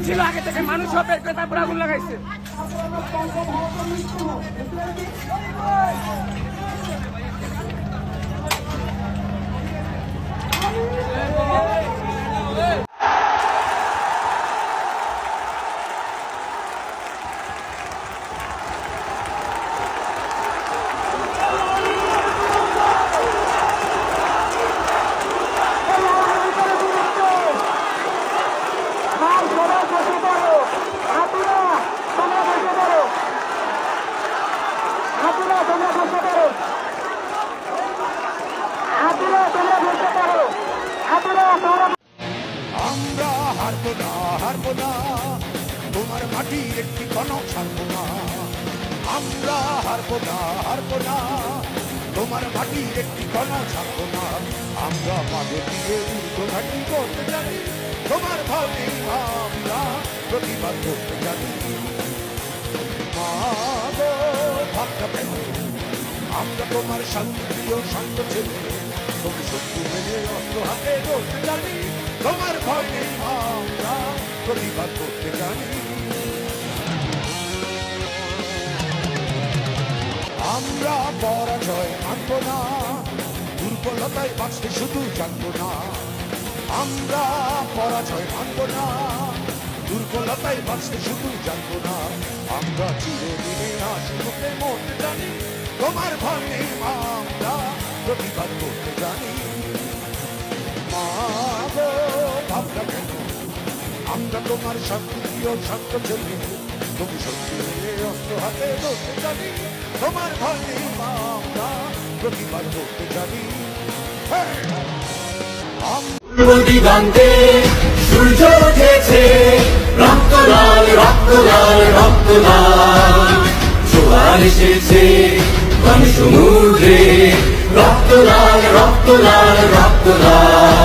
ছিল আগে থেকে, মানুষ বের করে তারপর আগুন লাগাইছে। আমরা হারবো না, হারবো না, তোমার মাটির একটি কণক ছাড়বো না। আমরা হারবো না, হারবো না, তোমার মাটির একটি কণক ছাড়বো না। আমরা পাবে দিয়ে উর্ধ্বঘাটি করতে জানি, তোমার ভয় নেই, আমরা প্রতিবাদ করতে জানি। মা গো ভাবটা পেল, আমরা তোমার শান্তি ও শান্ত ছেলে, তুমি শত্রু মেনে অস্ত্র হাতে ধরতে জানি, তোমার ভয় নেই, আমরা প্রতিবাদ করতে জানি। আমরা পরাজয় মানব না, দুর্বলতায় বাঁচতে শুধু জানবো না। আমরা পরাজয় মানব না, দুর্বলতায় বাঁচতে শুধু জানবো না। আমরা চিরদিনে আশীর্বাদে মরতে জানি, তোমার ভয় নেই, আমরা প্রতিবাদ করতে জানি। মা গো ভাবনা কেন, আমরা তোমার শান্তি ও শান্ত ছেলে, তুমি সত্যি অস্ত্র হাতে ধরতে জানি, তোমার ভয় নেই, আমরা প্রতিবাদ করতে জানি। দিগন্তে সূর্য উঠেছে, রক্ত লাল, রক্ত লাল, রক্ত লাল, জোয়ার এসেছে সমুদ্রে, রক্ত লাল, রক্ত লাল, রক্ত লাল।